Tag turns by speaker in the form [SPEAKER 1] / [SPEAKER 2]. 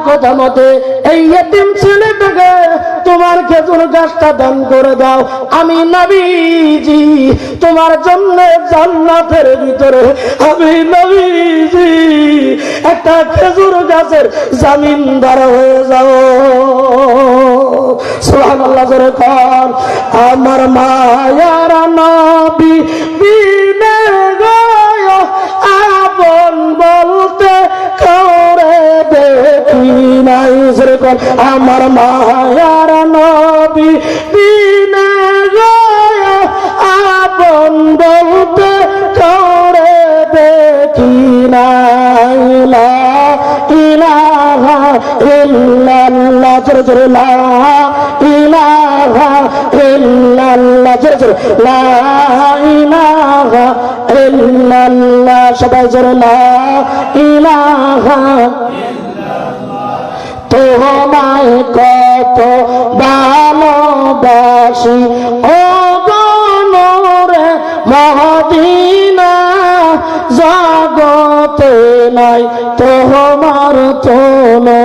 [SPEAKER 1] কথা মতে এই ইতিম ছেলেটাকে তোমার খেজুর গাছটা দান করে দাও। আমি নবীজি তোমার জন্য জান্নাতের ভিতরে আমি নবীজি একটা খেজুর গাছের জামিনদার হয়ে যাও। সুবহানাল্লাহ জোরে কর। আমার মায়ার নবী বিনে গয় আপন বলতে কাউরে দেখি নাই। জোরে কর। আমার মায়ার নবী বিনে গয় আপন বলতে কাউরে দেখি নাই। লা ইলাহা ইল্লাল্লাহ। জোরে জোরে লা ইলাহা ইল্লাল্লাহ। জোরে জোরে লা ইলাহা ইল্লাল্লাহ। সবাই জোরে লা ইলাহা ইল্লাল্লাহ। তোমায় কত ভালোবাসি ও গনরে মদিনা, জগতে নাই তোমার তুলনা।